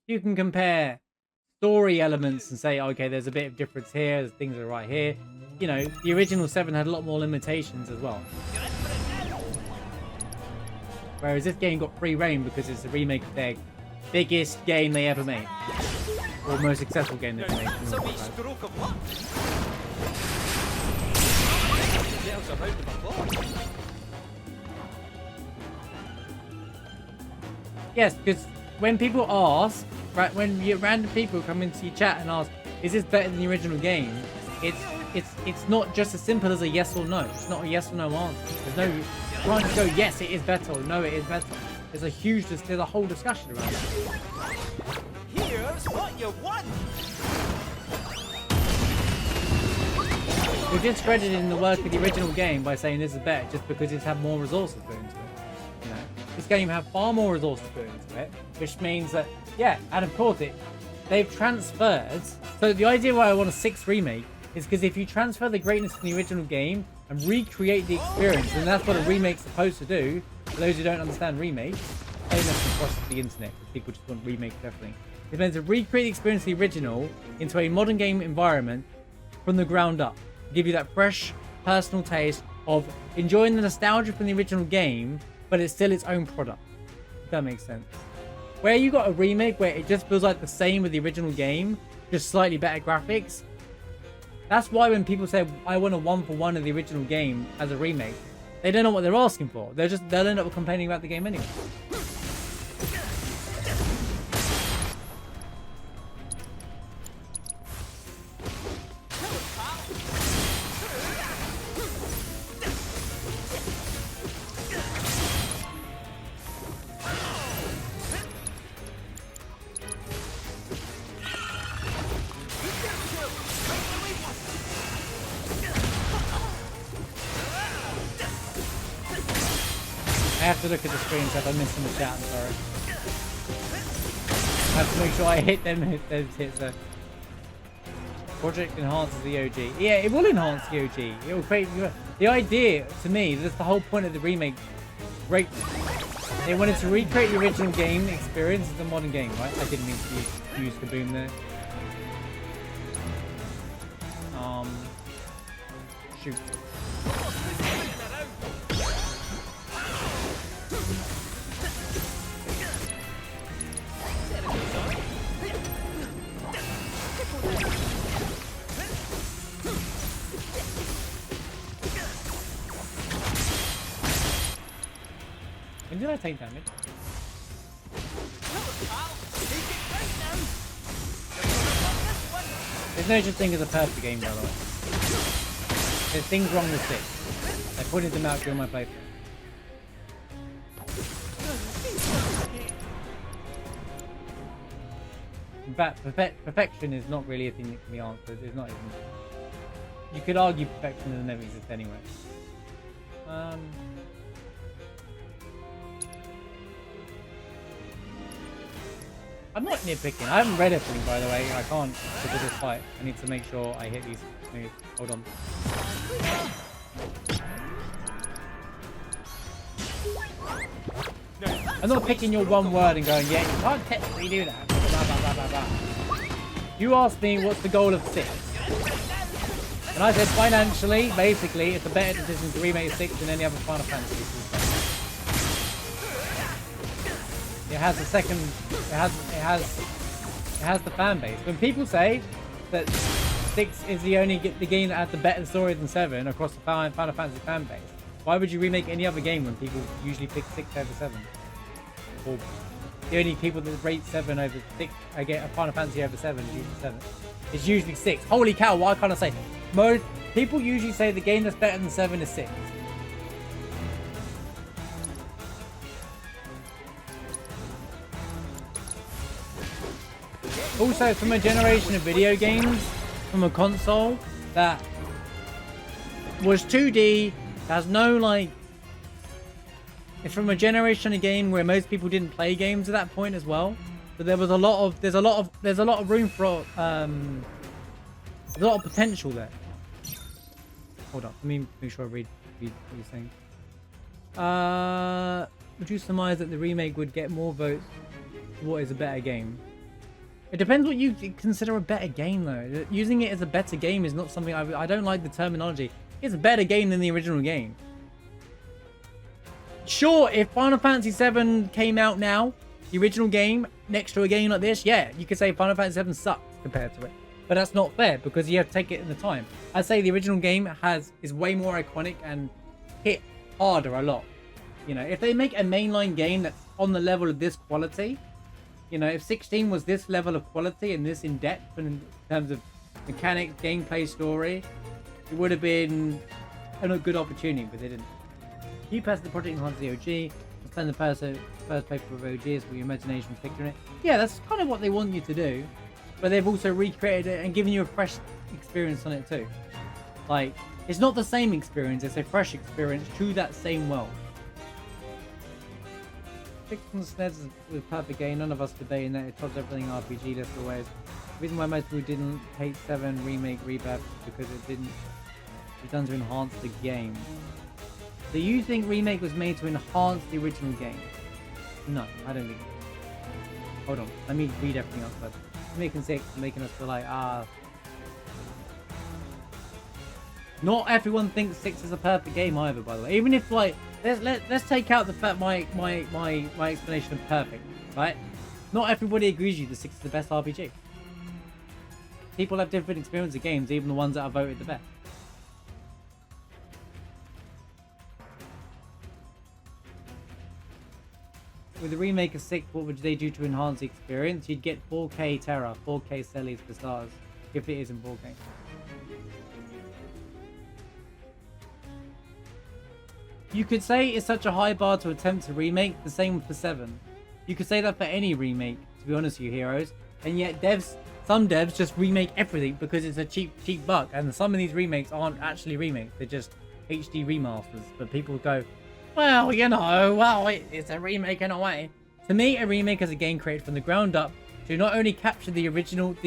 You can compare story elements and say, okay, there's a bit of difference here, there's things are right here. You know, the original 7 had a lot more limitations as well. Whereas this game got free reign because it's a remake of their biggest game they ever made. Or most successful game they've made. Yes, because when people ask, right, when random people come into your chat and ask, is this better than the original game? It's not just as simple as a yes or no. It's not a yes or no answer. There's no, you can't just go, yes, it is better, or no, it is better. There's a whole discussion around it. Here's what you want. We're discrediting the work of the original game by saying this is better just because it's had more resources put into it. You know, this game had far more resources put into it, which means that, yeah, and of course they've transferred. So the idea why I want a 6 remake is because if you transfer the greatness from the original game and recreate the experience, and that's what a remake's supposed to do. For those who don't understand remakes, I think that's across the internet because people just want remakes of everything. It's meant to recreate the experience of the original into a modern game environment from the ground up. Give you that fresh, personal taste of enjoying the nostalgia from the original game, but it's still its own product. If that makes sense. Where you got a remake where it just feels like the same with the original game, just slightly better graphics. That's why when people say, I want a 1-for-1 of the original game as a remake, they don't know what they're asking for. They'll end up complaining about the game anyway. I have to look at the screen so if I'm missing the chat, I'm sorry. I have to make sure I hit those hits there. Project enhances the OG. Yeah, it will enhance the OG. It will create the idea, to me, that's the whole point of the remake. Great. They wanted to recreate the original game experience as a modern game, right? I didn't mean to use Kaboom there. Shoot. When did I take damage? There's no such thing as a perfect game, by the way. There's things wrong with 6. I pointed them out during my playthrough. In fact, perfection is not really a thing that can be answered. It's not even... You could argue perfection doesn't ever exist anyway. I'm not nitpicking. I haven't read everything, by the way. I can't because of this fight. I need to make sure I hit these moves. Hold on. I'm not picking your one word and going, yeah, you can't technically do that. Blah, blah, blah, blah, blah. You asked me what's the goal of 6. And I said financially, basically, it's a better decision to remake 6 than any other Final Fantasy. It has the second. It has the fan base. When people say that 6 is the game that has the better story than 7 across the Final Fantasy fan base, why would you remake any other game when people usually pick 6 over 7? Or the only people that rate 7 over 6, I get a Final Fantasy over 7 is usually 7. It's usually 6. Holy cow! Why can't I say? Most people usually say the game that's better than 7 is 6. Also, from a generation of video games, from a console that was 2D, has no like. It's from a generation of game where most people didn't play games at that point as well. But there was a lot of there's a lot of room for there's a lot of potential there. Hold up, let me make sure I read what you're saying. Would you surmise that the remake would get more votes for what is a better game? It depends what you consider a better game, though. Using it as a better game is not something I don't like the terminology. It's a better game than the original game. Sure, if Final Fantasy VII came out now, the original game, next to a game like this, yeah, you could say Final Fantasy VII sucks compared to it. But that's not fair because you have to take it in the time. I'd say the original game is way more iconic and hit harder a lot. You know, if they make a mainline game that's on the level of this quality, you know, if 16 was this level of quality and this in depth and in terms of mechanics, gameplay, story, it would have been a good opportunity, but they didn't. You pass the project enhance the OG, spend the first paper of OG is for your imagination picturing it. Yeah, that's kind of what they want you to do, but they've also recreated it and given you a fresh experience on it too. Like, it's not the same experience, it's a fresh experience to that same world. 6 on the SNES is a perfect game, none of us debating that it tops everything RPG list always. The reason why most people didn't hate 7 Remake Rebirth is because it was done to enhance the game. So you think Remake was made to enhance the original game? No, I don't think so. Hold on, let me read everything else first. Making 6, making us feel like, not everyone thinks 6 is a perfect game either, by the way. Even if, like, let's take out the fact my explanation of perfect, right? Not everybody agrees with you that 6 is the best RPG. People have different experience of games, even the ones that are voted the best. With the remake of 6, what would they do to enhance the experience? You'd get 4K Terra, 4K Cellies for stars, if it is in 4K. You could say it's such a high bar to attempt to remake, the same for 7. You could say that for any remake, to be honest with you, heroes. And yet some devs just remake everything because it's a cheap buck. And some of these remakes aren't actually remakes, they're just HD remasters. But people go, well, you know, it's a remake in a way. To me, a remake is a game created from the ground up to not only capture the original,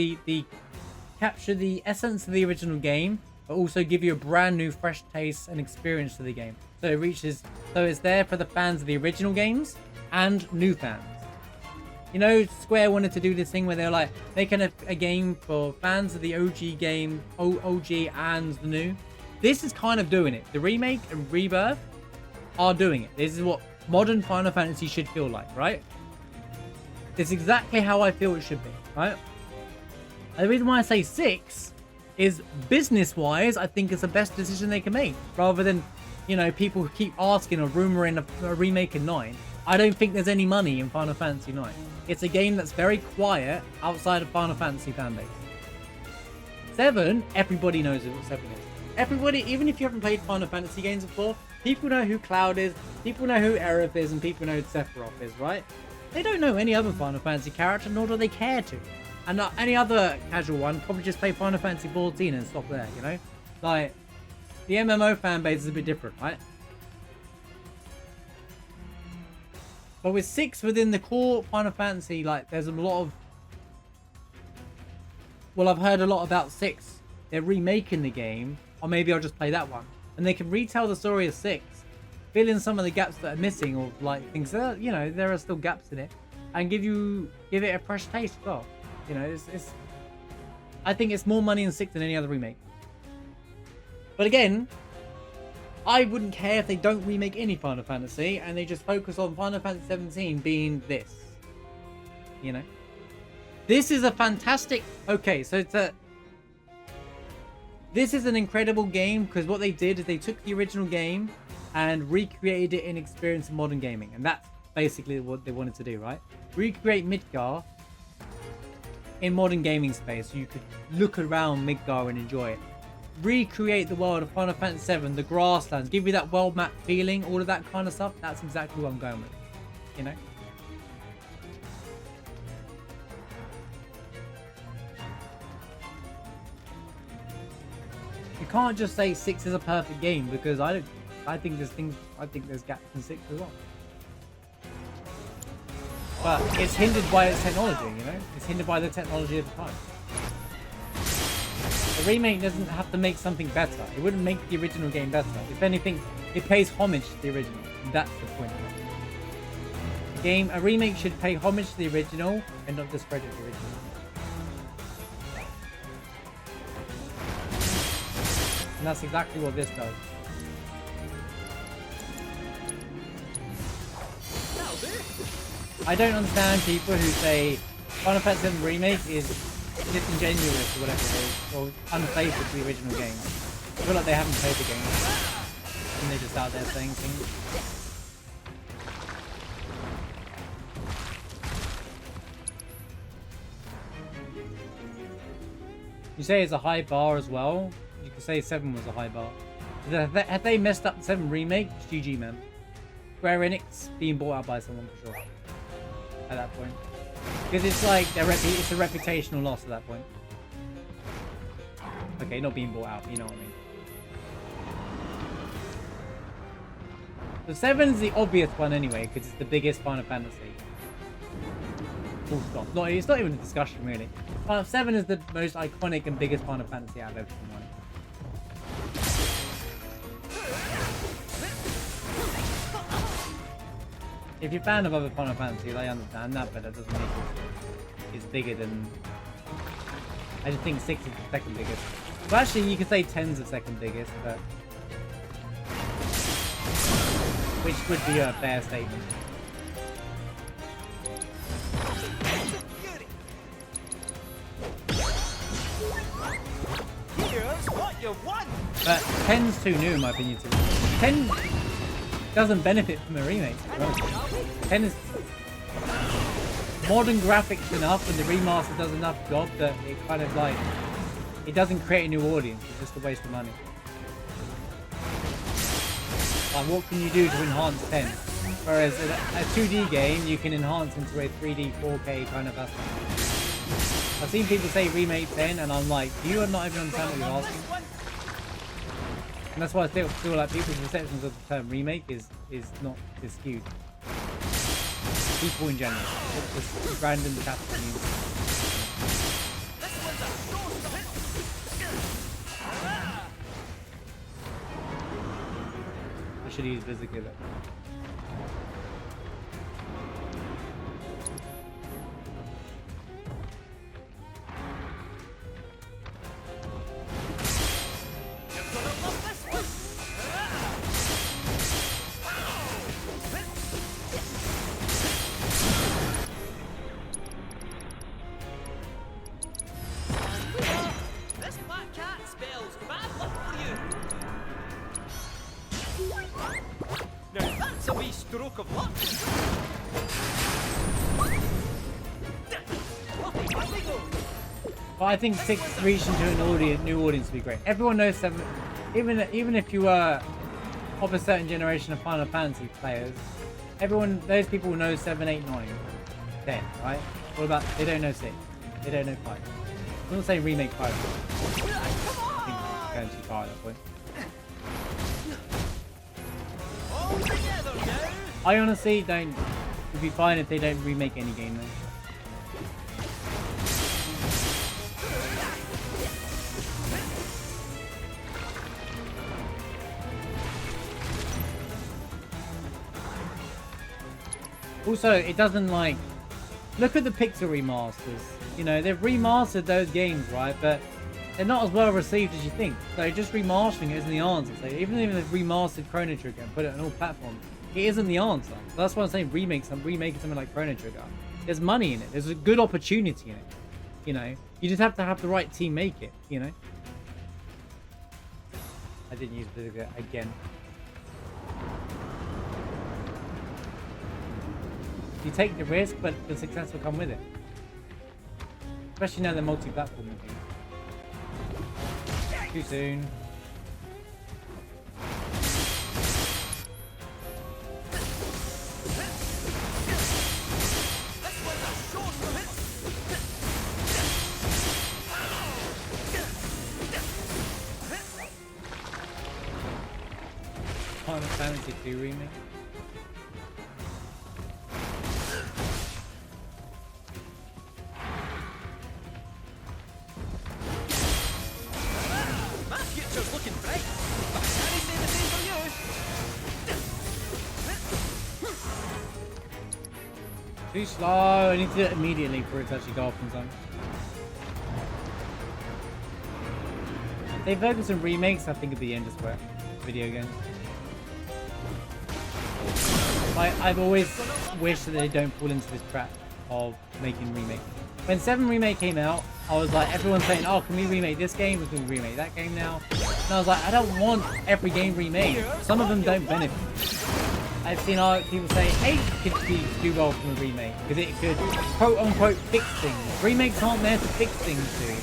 capture the essence of the original game, but also give you a brand new, fresh taste and experience to the game. So it's there for the fans of the original games and new fans. You know, Square wanted to do this thing where they're like making a game for fans of the OG game, OG and the new. This is kind of doing it. The remake and Rebirth are doing it. This is what modern Final Fantasy should feel like, right? It's exactly how I feel it should be, right? And the reason why I say 6 is business-wise, I think it's the best decision they can make. Rather than, you know, people who keep asking or rumoring a remake in 9. I don't think there's any money in Final Fantasy 9. It's a game that's very quiet outside of Final Fantasy fanbase. 7, everybody knows what 7 is. Everybody, even if you haven't played Final Fantasy games before, people know who Cloud is, people know who Aerith is, and people know who Sephiroth is, right? They don't know any other Final Fantasy character, nor do they care to. And not any other casual one probably just play Final Fantasy 14 and stop there, you know? Like, the MMO fan base is a bit different, right? But with 6 within the core Final Fantasy, like, there's a lot of... Well, I've heard a lot about 6. They're remaking the game, or maybe I'll just play that one. And they can retell the story of 6, fill in some of the gaps that are missing, or like things that, you know, there are still gaps in it, and give it a fresh taste as well. You know, I think it's more money in 6 than any other remake. But again, I wouldn't care if they don't remake any Final Fantasy and they just focus on Final Fantasy 17 being this. You know, this is a fantastic. Okay, so this is an incredible game because what they did is they took the original game and recreated it in experience in modern gaming, and that's basically what they wanted to do, right? Recreate Midgar in modern gaming space, so you could look around Midgar and enjoy it. Recreate the world of Final Fantasy VII, the grasslands, give you that world map feeling, all of that kind of stuff. That's exactly what I'm going with, you know? You can't just say 6 is a perfect game because I think there's gaps in 6 as well. But it's hindered by its technology, you know? It's hindered by the technology of the time. The remake doesn't have to make something better. It wouldn't make the original game better. If anything, it pays homage to the original. That's the point of it. A remake should pay homage to the original and not discredit the original. And that's exactly what this does. I don't understand people who say Final Fantasy VII Remake is disingenuous or whatever it is, or unfaithful to the original game. I feel like they haven't played the game, and they're just out there saying things. You say it's a high bar as well. You could say 7 was a high bar. Had they messed up the 7 Remake, it's GG, man. Square Enix being bought out by someone for sure. At that point. Because it's like, it's a reputational loss at that point. Okay, not being bought out, you know what I mean. The 7 is the obvious one anyway, because it's the biggest Final Fantasy. Full stop. It's not even a discussion, really. Final 7 is the most iconic and biggest Final Fantasy out of everything. If you're a fan of other Final Fantasies, I understand that, but that doesn't make it's bigger than... I just think 6 is the second biggest. Well, actually, you could say 10's the second biggest, but... which would be a fair statement. Here's what you want. But 10's too new, in my opinion. 10 doesn't benefit from a remake. 10 is modern graphics enough, and the remaster does enough job that it kind of like it doesn't create a new audience. It's just a waste of money. Like, what can you do to enhance 10? Whereas a 2D game, you can enhance into a 3D, 4K kind of aspect. I've seen people say remake 10, and I'm like, do you not even understand what you're asking? And that's why I still feel like people's perceptions of the term remake is skewed. People in general. It's just random capital community. I should use Visitor. I think 6 reaching to an new audience would be great. Everyone knows 7. Even if you were of a certain generation of Final Fantasy players, those people know 7, 8, 9, 10, right? What about they don't know 6? They don't know 5. I'm not saying remake 5. I think it's going too far at that point. I honestly don't. It'd be fine if they don't remake any game though. Also, it doesn't like... Look at the Pixel remasters. You know, they've remastered those games, right? But they're not as well received as you think. So just remastering it isn't the answer. So even if they've remastered Chrono Trigger and put it on all platforms, it isn't the answer. So that's why I'm saying remaking something like Chrono Trigger. There's money in it. There's a good opportunity in it. You know, you just have to have the right team make it, you know? I didn't use Visitor again. You take the risk, but the success will come with it. Especially now they're multi-platform games. Too soon. Final Fantasy 2 remake. Too slow. I need to do it immediately for it to actually go off in time. They focus on remakes, I think, at the end as well. Video games. I've always wished that they don't fall into this trap of making remakes. When 7 Remake came out, I was like, everyone's saying, oh, can we remake this game? Can we remake that game now? And I was like, I don't want every game remade. Some of them don't benefit. I've seen people say 8 could do well from a remake because it could quote-unquote fix things. Remakes aren't there to fix things, dude.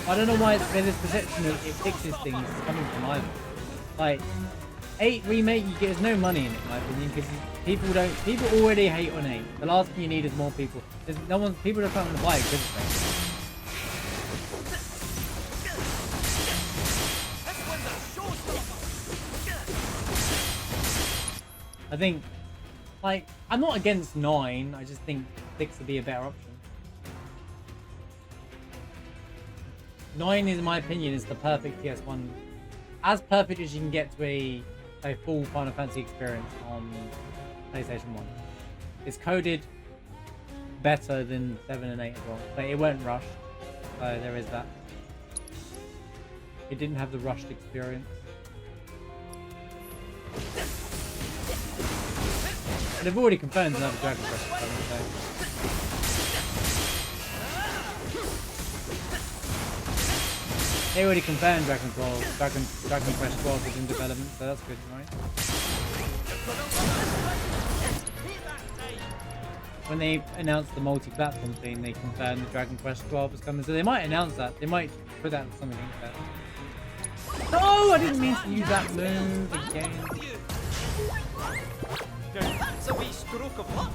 I don't know why there's this perception that it fixes things coming from either. Like, 8 remake, there's no money in it, in my opinion, because people already hate on 8. The last thing you need is more people. People are trying to buy it because of things. I think, like, I'm not against 9, I just think 6 would be a better option. 9, in my opinion, is the perfect PS1. As perfect as you can get to a full Final Fantasy experience on PlayStation 1. It's coded better than 7 and 8 as well, but it weren't rushed, so there is that. It didn't have the rushed experience. But they've already confirmed another Dragon Quest. They already confirmed Dragon Quest 12 is in development, so that's good, right? When they announced the multi-platform thing, they confirmed the Dragon Quest 12 is coming, so they might announce that. They might put that in something like that. No, I didn't mean to use that move again. That's a wee stroke of luck.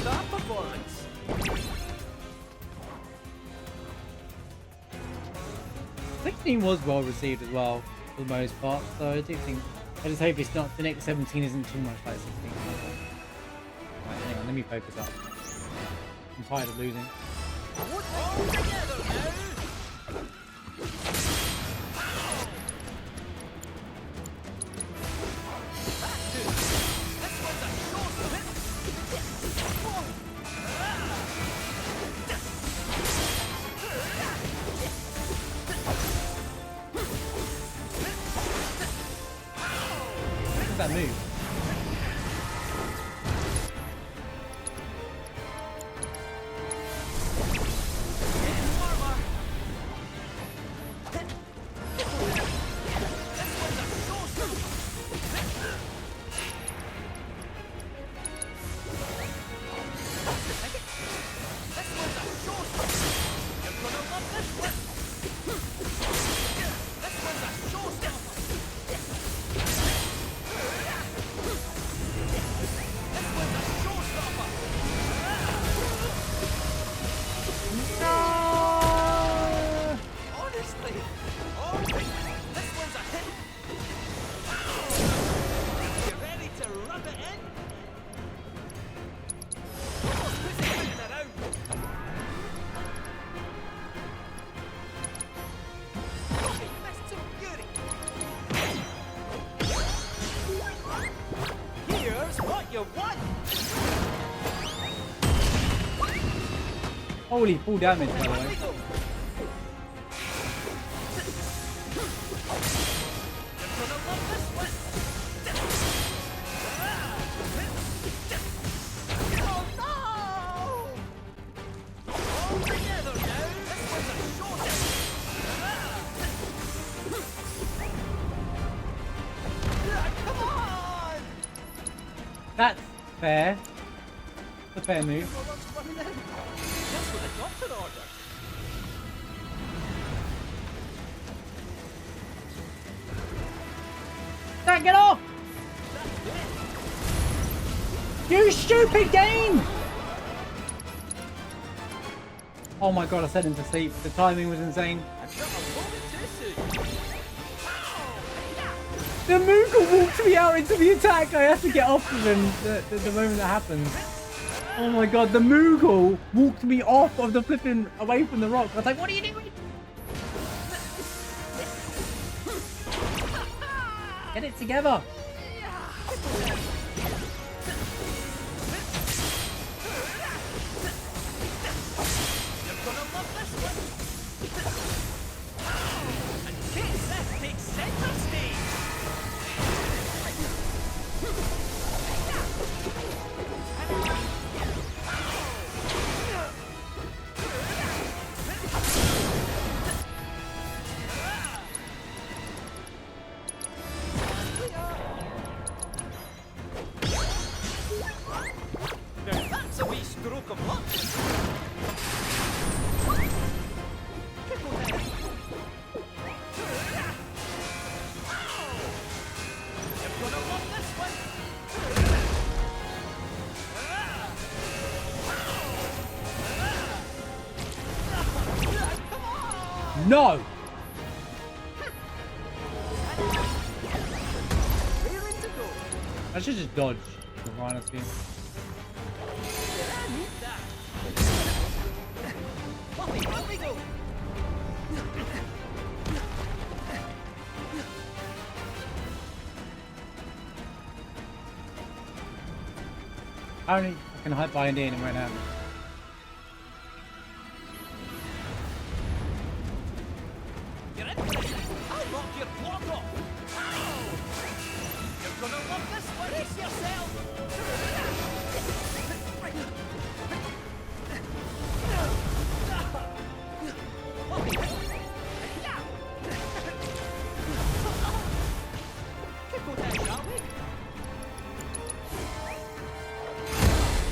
That performance. 16 was well received as well, for the most part, so I do think, I just hope it's not, the next 17 isn't too much like 16. Right, hang on, let me focus up. I'm tired of losing. All together now. That move. Holy full damage, by the way. That's fair. It's a fair move. Dad, get off! You stupid game! Oh my god, I sent him to sleep. The timing was insane. The Moogle walked me out into the attack. I have to get off of him the moment that happens. Oh my god, the Moogle walked me off of the flipping away from the rock. I was like, what are you doing? Get it together. No! Rearing to go. I should just dodge the Rhino scheme. I need that. Puppy, up we go. I can hide behind in him right now. You're in for this. I'll knock your block off. Ow! You're gonna love this one. Brace yourself. Puppy. Triple down, shall we?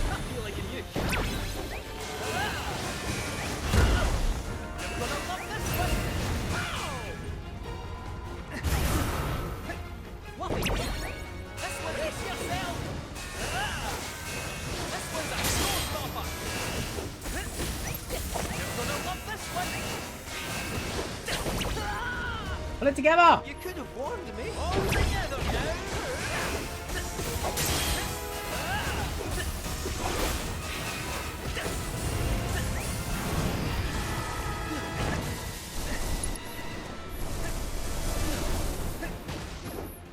Not feeling in you. You're gonna love this one. Whoppy! This one, brace yourself! This one's a showstopper! You're gonna love this one! Put it together! You could have warned me! All together now!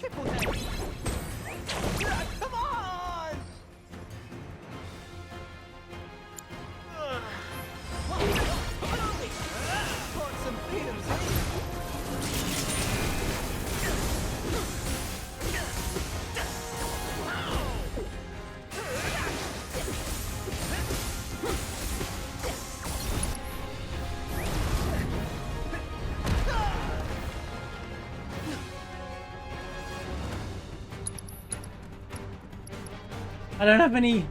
Triple down! Come on! Come on, Ollie! Got some beers, eh? I don't have any.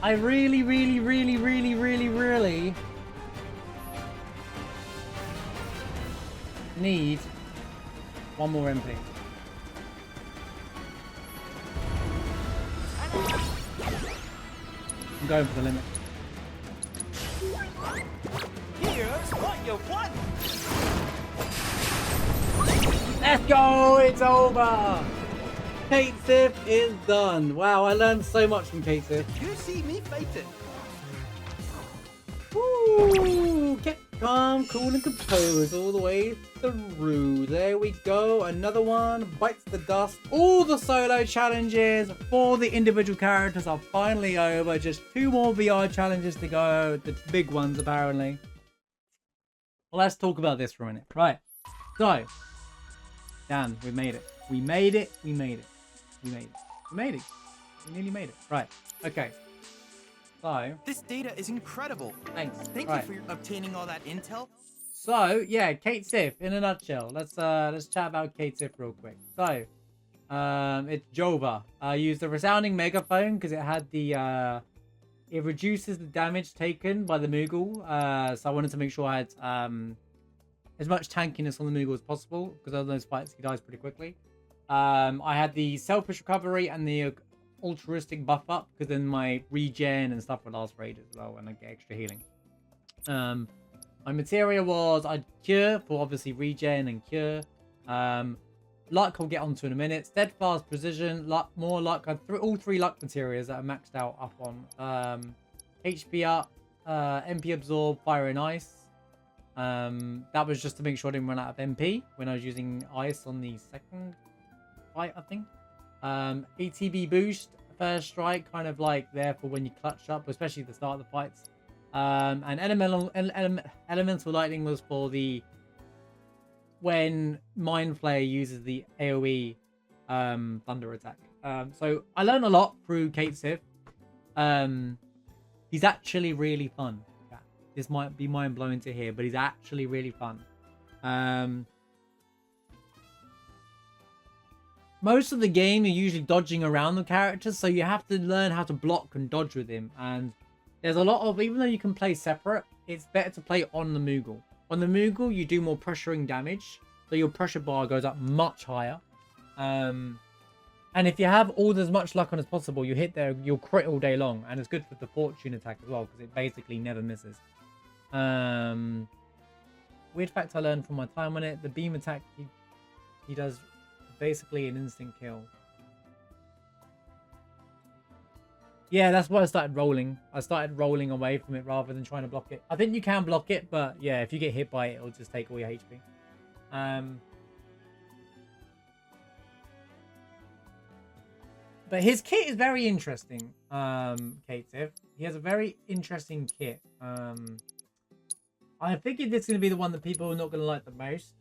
I really need one more MP. I'm going for the limit. Here's what you want! Let's go! It's over! Cait Sith is done. Wow, I learned so much from Cait Sith. You see me fighting. Woo! Kept calm, cool, and composed all the way through. There we go. Another one bites the dust. All the solo challenges for the individual characters are finally over. Just 2 more VR challenges to go. The big ones, apparently. Well, let's talk about this for a minute. Right. So, Dan, we made it. We made it. We made it. We made it. We made it. We nearly made it. Right. Okay. So. This data is incredible. Thanks. Thank you for obtaining all that intel. So yeah, Cait Sith in a nutshell. Let's chat about Cait Sith real quick. So, it's Jova. I used the resounding megaphone because it had the it reduces the damage taken by the Moogle. So I wanted to make sure I had as much tankiness on the Moogle as possible because of those fights he dies pretty quickly. I had the selfish recovery and the altruistic buff up because then my regen and stuff would last for ages as well and I get extra healing. My materia was I'd cure for obviously regen and cure. Luck I'll get onto in a minute. Steadfast, precision, luck, more luck. I threw all 3 luck materials that are maxed out up on. HP up, MP absorb, fire and ice. That was just to make sure I didn't run out of MP when I was using ice on the second fight, I think. ATB boost, first strike, kind of like there for when you clutch up, especially at the start of the fights. And elemental lightning was for the when Mindflayer uses the AoE thunder attack. So I learned a lot through Cait Sith. He's actually really fun. Yeah. This might be mind blowing to hear, but he's actually really fun. Most of the game you're usually dodging around the characters, so you have to learn how to block and dodge with him. And there's a lot of, even though you can play separate, it's better to play on the Moogle. On the Moogle, you do more pressuring damage, so your pressure bar goes up much higher. And if you have all as much luck on as possible, you hit there, you'll crit all day long, and it's good for the fortune attack as well, because it basically never misses. Weird fact I learned from my time on it: the beam attack he does basically an instant kill. Yeah, that's why I started rolling. I started rolling away from it rather than trying to block it. I think you can block it, but yeah, if you get hit by it, it'll just take all your HP. But his kit is very interesting, Cait. He has a very interesting kit. I think this is going to be the one that people are not going to like the most,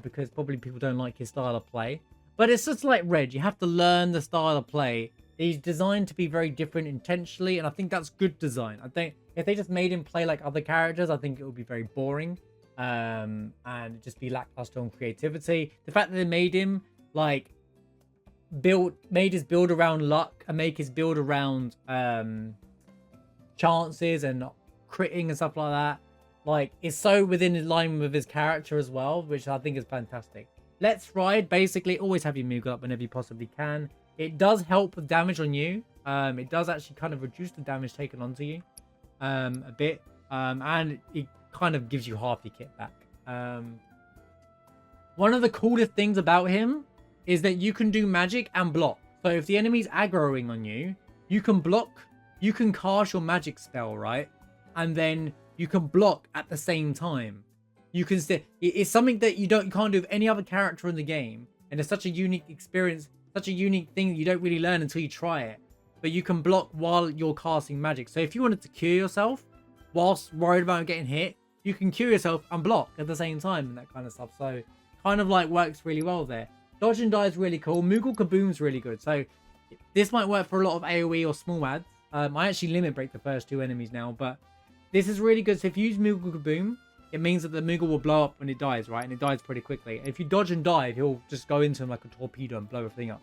because probably people don't like his style of play. But it's just like Red. You have to learn the style of play. He's designed to be very different intentionally, and I think that's good design. I think if they just made him play like other characters, I think it would be very boring, and just be lackluster on creativity. The fact that they made him like made his build around luck and make his build around chances and critting and stuff like that, like, is so within line with his character as well, which I think is fantastic. Let's Ride, basically always have your Moogle up whenever you possibly can. It does help with damage on you. It does actually kind of reduce the damage taken onto you a bit, and it kind of gives you half your kit back. One of the coolest things about him is that you can do magic and block. So if the enemy's aggroing on you, you can block, you can cast your magic spell, right? And then you can block at the same time. You can still, it's something that you can't do with any other character in the game, and it's such a unique experience, such a unique thing that you don't really learn until you try it. But you can block while you're casting magic. So if you wanted to cure yourself whilst worried about getting hit, you can cure yourself and block at the same time and that kind of stuff. So kind of like works really well there. Dodge and die is really cool. Moogle Kaboom's really good. So this might work for a lot of AoE or small ads. I actually limit break the first two enemies now, but this is really good. So if you use Moogle Kaboom, it means that the Moogle will blow up when it dies, right? And it dies pretty quickly. If you dodge and dive, he'll just go into him like a torpedo and blow everything up.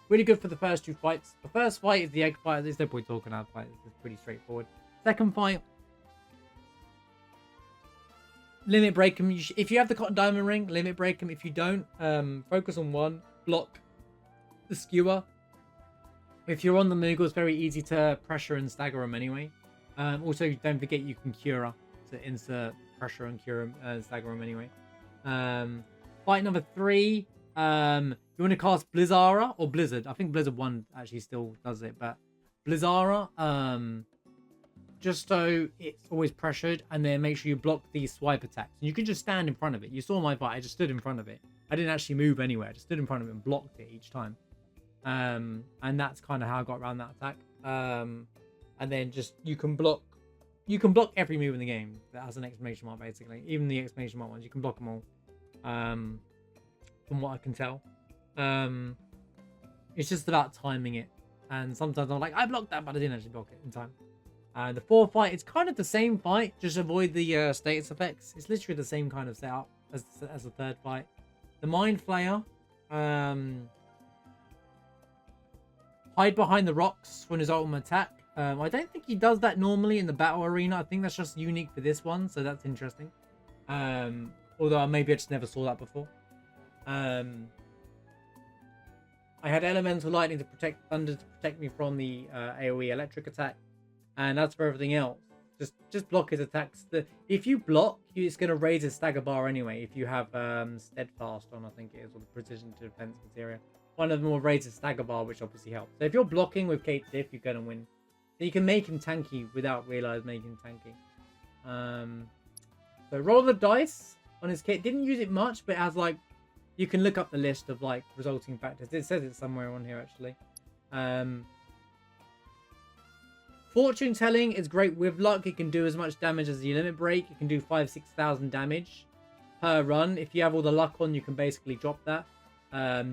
Really good for the first two fights. The first fight is the egg fight. There's no point talking about fight. It's pretty straightforward. Second fight, limit break him. If you have the Cotton Diamond Ring, limit break him. If you don't, focus on one. Block the skewer. If you're on the Moogle, it's very easy to pressure and stagger him anyway. Also, don't forget you can cure her to insert pressure and cure him, stagger him anyway. Fight number 3. You want to cast Blizzara or Blizzard. I think Blizzard 1 actually still does it, but Blizzara, just so it's always pressured, and then make sure you block these swipe attacks. And you can just stand in front of it. You saw my fight, I just stood in front of it. I didn't actually move anywhere. I just stood in front of it and blocked it each time. And that's kind of how I got around that attack. And then just, you can block every move in the game that has an exclamation mark, basically. Even the exclamation mark ones, you can block them all. From what I can tell. It's just about timing it. And sometimes I'm like, I blocked that, but I didn't actually block it in time. The fourth fight, it's kind of the same fight, just avoid the status effects. It's literally the same kind of setup as the third fight. The Mindflayer, hide behind the rocks when his ultimate attack. I don't think he does that normally in the battle arena. I think that's just unique for this one, so that's interesting. Although maybe I just never saw that before. I had Elemental Lightning to protect Thunder to protect me from the AoE electric attack. And as for everything else, just block his attacks. If you block, it's going to raise his stagger bar anyway. If you have Steadfast on, I think it is, or the Precision to Defense Materia. One of them will raise his stagger bar, which obviously helps. So if you're blocking with Cait Sith, you're going to win. So you can make him tanky without making him tanky. So roll the dice on his kit. Didn't use it much, but it has like, you can look up the list of like resulting factors. It says it somewhere on here actually. Fortune telling is great with luck. It can do as much damage as the limit break. It can do 5,000-6,000 damage per run. If you have all the luck on, you can basically drop that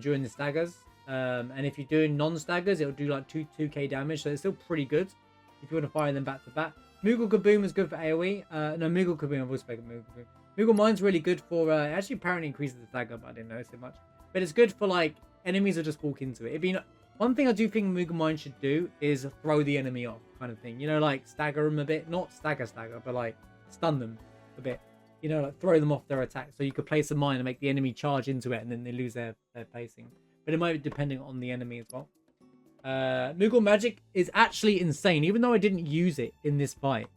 during the staggers. And if you're doing non-staggers, it'll do like 2k damage. So it's still pretty good if you want to fire them back to back. Moogle Kaboom is good for AoE. No, Moogle Kaboom, I've always spoken Moogle Kaboom. Moogle Mine's really good for, actually apparently increases the stagger, but I didn't notice it much. But it's good for like, enemies will just walk into it. One thing I do think Moogle Mine should do is throw the enemy off, kind of thing. You know, like stagger them a bit. Not stagger, but like stun them a bit. You know, like throw them off their attack. So you could place a mine and make the enemy charge into it and then they lose their pacing. But it might be depending on the enemy as well. Moogle Magic is actually insane. Even though I didn't use it in this fight,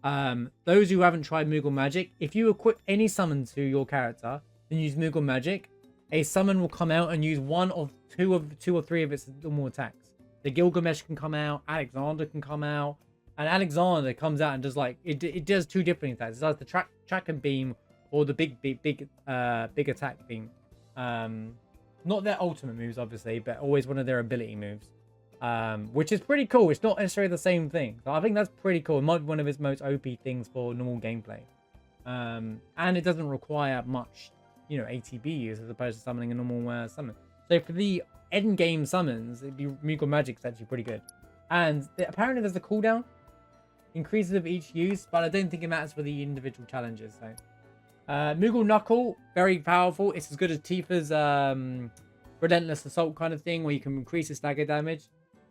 Those who haven't tried Moogle Magic, if you equip any summon to your character and use Moogle Magic, a summon will come out and use one of two or three of its normal attacks. The Gilgamesh can come out, Alexander can come out, and Alexander comes out and does like it does two different attacks. It does the track and beam or the big attack beam. Not their ultimate moves, obviously, but always one of their ability moves. Which is pretty cool. It's not necessarily the same thing. So I think that's pretty cool. It might be one of his most OP things for normal gameplay. And it doesn't require much, ATB use as opposed to summoning a normal summon. So for the end game summons, Moogle Magic's actually pretty good. And apparently there's a cooldown. Increases with each use, but I don't think it matters for the individual challenges. So Moogle Knuckle, very powerful. It's as good as Tifa's Relentless Assault kind of thing, where you can increase his stagger damage.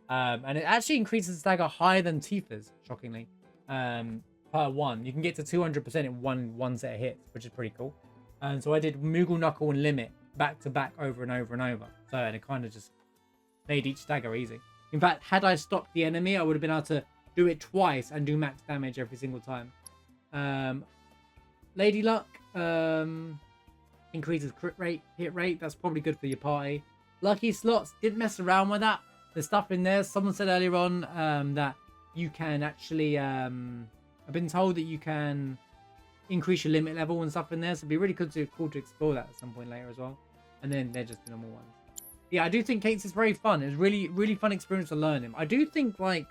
And it actually increases stagger higher than Tifa's, shockingly, per one. You can get to 200% in one set of hits, which is pretty cool. And so I did Moogle Knuckle and Limit back to back over and over and over. So, and it kind of just made each stagger easy. In fact, had I stopped the enemy, I would have been able to do it twice and do max damage every single time. Lady Luck increases crit rate, hit rate. That's probably good for your party. Lucky Slots, didn't mess around with that. There's stuff in there. Someone said earlier on that you can actually... I've been told that you can increase your limit level and stuff in there. So it'd be really cool to explore that at some point later as well. And then they're just the normal ones. Yeah, I do think Cait is very fun. It's really, really fun experience to learn him. I do think, like,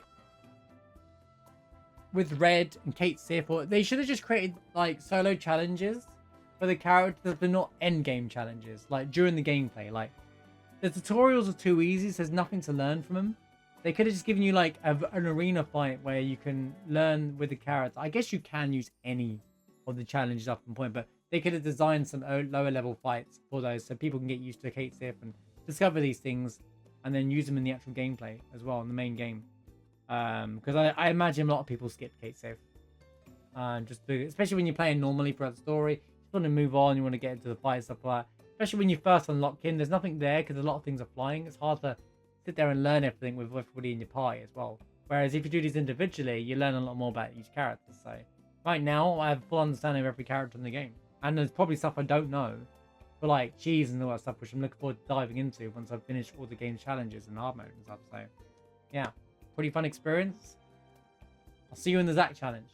with Red and Cait Sith, they should have just created, like, solo challenges for the characters, but not end-game challenges, like, during the gameplay. Like, the tutorials are too easy, so there's nothing to learn from them. They could have just given you, like, an arena fight where you can learn with the character. I guess you can use any of the challenges up on point, but they could have designed some lower-level fights for those so people can get used to Cait Sith and discover these things and then use them in the actual gameplay as well in the main game. Because I imagine a lot of people skip Cait Sith. Especially when you're playing normally throughout the story. You want to move on, you want to get into the fight, stuff like that. Especially when you first unlock him, there's nothing there because a lot of things are flying. It's hard to sit there and learn everything with everybody in your party as well. Whereas if you do these individually, you learn a lot more about each character. So right now, I have full understanding of every character in the game. And there's probably stuff I don't know. For like cheese and all that stuff, which I'm looking forward to diving into once I've finished all the game's challenges and hard mode and stuff. So yeah, pretty fun experience. I'll see you in the Zac challenge.